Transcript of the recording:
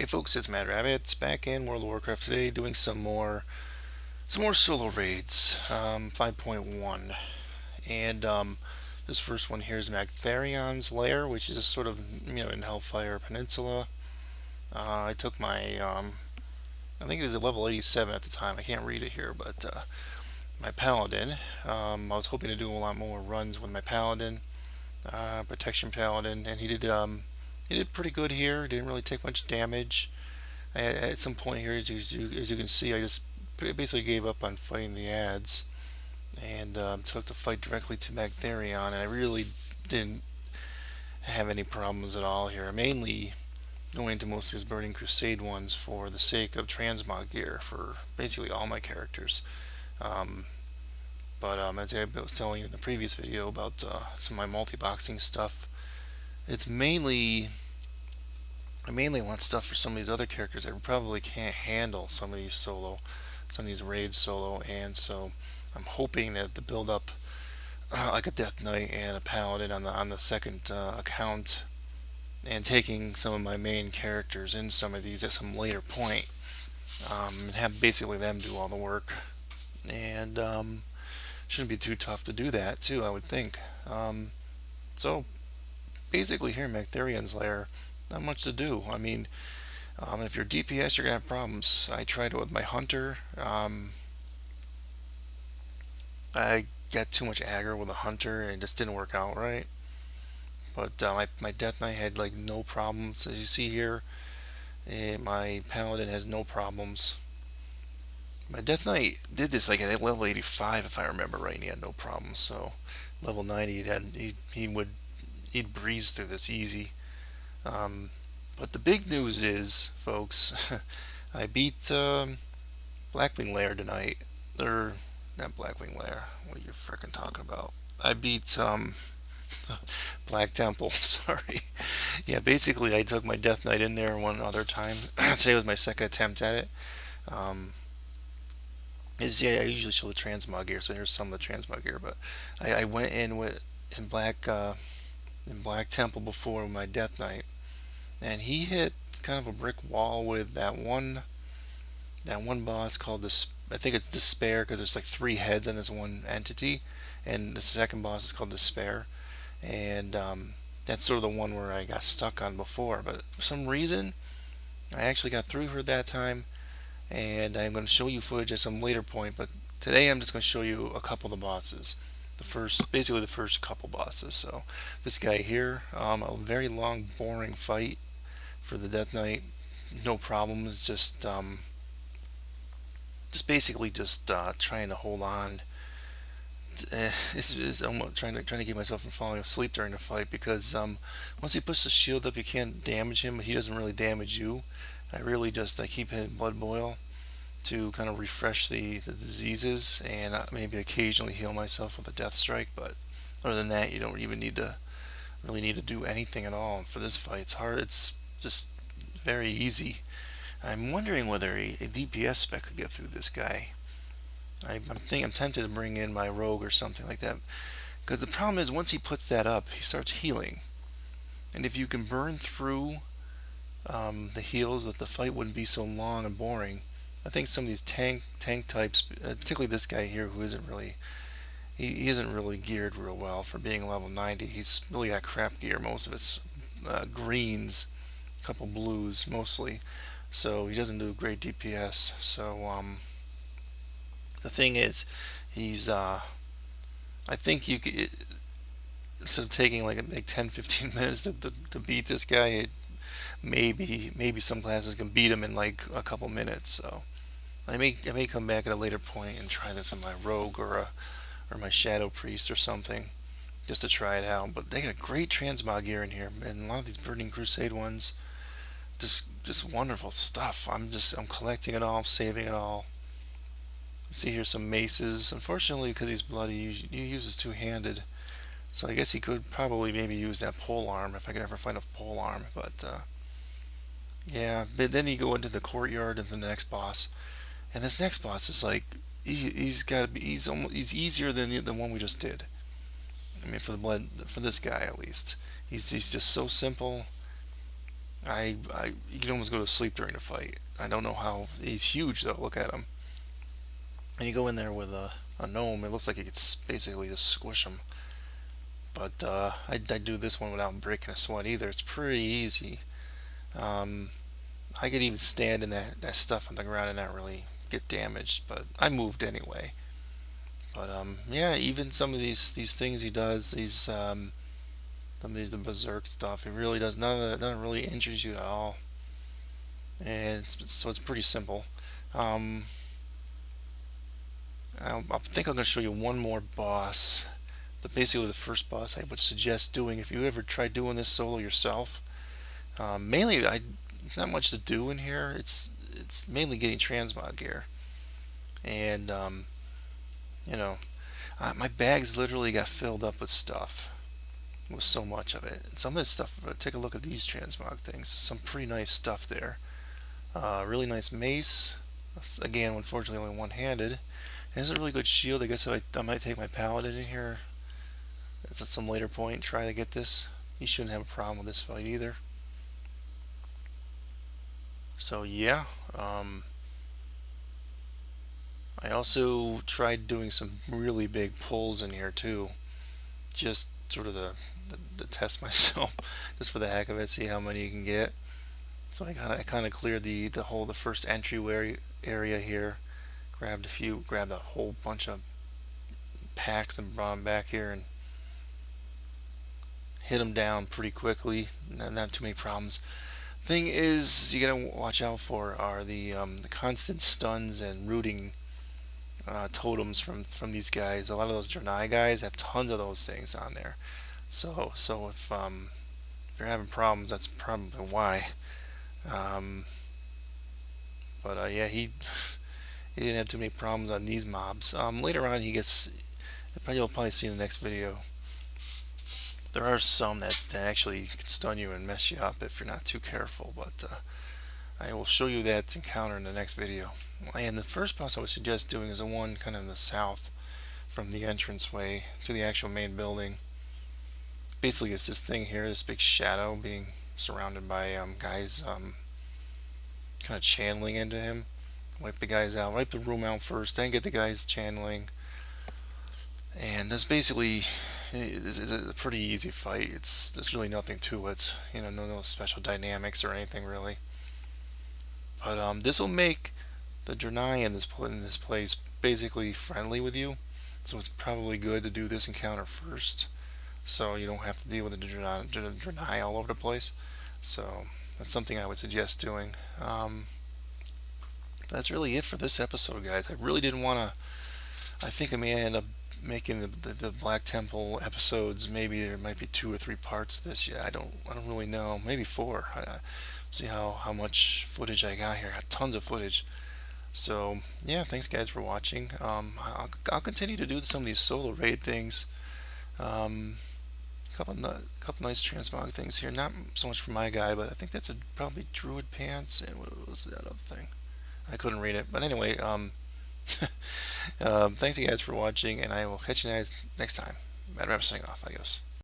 Hey folks, it's Mad Rabbit back in World of Warcraft today, doing some more solo raids, 5.1, and this first one here is Magtherion's Lair, which is sort of in Hellfire Peninsula. I took my I think it was a level 87 at the time. I can't read it here, but my Paladin. I was hoping to do a lot more runs with my Paladin, Protection Paladin, and he did pretty good here. Didn't really take much damage. At some point here, as you can see, I just basically gave up on fighting the ads and took the fight directly to Magtherion, and I really didn't have any problems at all here. Mainly going into most of these Burning Crusade ones for the sake of transmog gear for basically all my characters. Um, but as I was telling you in the previous video about some of my multi-boxing stuff, it's I mainly want stuff for some of these other characters that probably can't handle some of these raids solo, and so I'm hoping that the build up, like a Death Knight and a Paladin on the second account, and taking some of my main characters in some of these at some later point, and have basically them do all the work, and shouldn't be too tough to do that too, I would think. So basically here in Magtherion's Lair, not much to do. I mean, if you're DPS, you're gonna have problems. I tried it with my hunter. I got too much aggro with a hunter, and it just didn't work out right. But my Death Knight had like no problems, as you see here. And my Paladin has no problems. My Death Knight did this like at level 85, if I remember right, and he had no problems. So level 90, he'd breeze through this easy. But the big news is, folks, I beat Blackwing Lair tonight. Or, not Blackwing Lair. What are you frickin' talking about? I beat Black Temple, sorry. Yeah, basically I took my Death Knight in there one other time. Today was my second attempt at it. Um, I usually show the transmog gear, so here's some of the transmog gear, but I went in in Black Temple before with my Death Knight, and he hit kind of a brick wall with that one boss called this. I think it's Despair because there's like three heads on this one entity, and the second boss is called Despair, and that's sort of the one where I got stuck on before. But for some reason, I actually got through her that time, and I'm going to show you footage at some later point. But today I'm just going to show you a couple of the bosses. Basically the first couple bosses. So this guy here, a very long, boring fight for the Death Knight. No problems. Just basically trying to hold on. It's almost trying to keep myself from falling asleep during the fight because once he puts the shield up, you can't damage him, but he doesn't really damage you. I keep hitting Blood Boil to kind of refresh the diseases and maybe occasionally heal myself with a Death Strike. But other than that, you don't even really need to do anything at all for this fight. It's hard. It's just very easy. I'm wondering whether a DPS spec could get through this guy. I'm tempted to bring in my rogue or something like that, because the problem is once he puts that up, he starts healing, and if you can burn through the heals, that the fight wouldn't be so long and boring. I think some of these tank types, particularly this guy here, who isn't really he isn't really geared real well for being level 90. He's really got crap gear. Most of it's greens, a couple blues mostly, so he doesn't do great DPS. So the thing is, he's I think you could, instead of taking like 10-15 minutes to beat this guy, maybe some classes can beat him in like a couple minutes. So I may come back at a later point and try this on my rogue or my shadow priest or something, just to try it out. But they got great transmog gear in here, and a lot of these Burning Crusade ones, just wonderful stuff. I'm collecting it all, saving it all. See here some maces. Unfortunately, because he's bloody, he uses two-handed. So I guess he could probably maybe use that pole arm if I could ever find a pole arm. But yeah, but then you go into the courtyard and the next boss, and this next boss is like he's got to be he's easier than the one we just did. I mean, for this guy at least, he's just so simple. You can almost go to sleep during the fight. I don't know how. He's huge though. Look at him. And you go in there with a gnome. It looks like you could basically just squish him. But I do this one without breaking a sweat either. It's pretty easy. Um, I could even stand in that stuff on the ground and not really get damaged. But I moved anyway. But yeah, even some of these things he does, some of these the berserk stuff, it really does none of it really injures you at all, and so it's pretty simple. Um, I think I'm going to show you one more boss. But basically, the first boss I would suggest doing if you ever try doing this solo yourself. Mainly, there's not much to do in here. It's mainly getting transmog gear, and you know, my bags literally got filled up with stuff. With so much of it. And some of this stuff, take a look at these transmog things. Some pretty nice stuff there. Really nice mace. Again, unfortunately, only one-handed. It has a really good shield. I guess I might take my paladin in here. It's at some later point. Try to get this. You shouldn't have a problem with this fight either. So yeah, I also tried doing some really big pulls in here too, just sort of the test myself, just for the heck of it, see how many you can get. So I kind of cleared the first entryway area here, grabbed a whole bunch of packs and brought them back here and hit them down pretty quickly. Not too many problems. Thing is, you gotta watch out for are the constant stuns and rooting totems from these guys. A lot of those Draenei guys have tons of those things on there. So if you're having problems, that's probably why. Um, but yeah, he didn't have too many problems on these mobs. Later on, you'll probably see in the next video. There are some that actually can stun you and mess you up if you're not too careful, but I will show you that encounter in the next video. And the first boss I would suggest doing is the one kind of in the south from the entranceway to the actual main building. Basically, it's this thing here, this big shadow being surrounded by guys kind of channeling into him. Wipe the guys out, wipe the room out first, then get the guys channeling. And this basically is a pretty easy fight. There's really nothing to it. No special dynamics or anything really. But this will make the Draenei in this place basically friendly with you. So it's probably good to do this encounter first, so you don't have to deal with the Draenei all over the place. So that's something I would suggest doing. That's really it for this episode, guys. I really didn't want to. I think I may end up making the Black Temple episodes. Maybe there might be 2 or 3 parts of this. Yeah, I don't really know. Maybe 4. See how much footage I got here. I got tons of footage. So yeah, thanks guys for watching. I'll continue to do some of these solo raid things. Couple nice transmog things here. Not so much for my guy, but I think that's probably Druid Pants. And what was that other thing? I couldn't read it. But anyway, thanks you guys for watching, and I will catch you guys next time. Matter of signing off. Adios.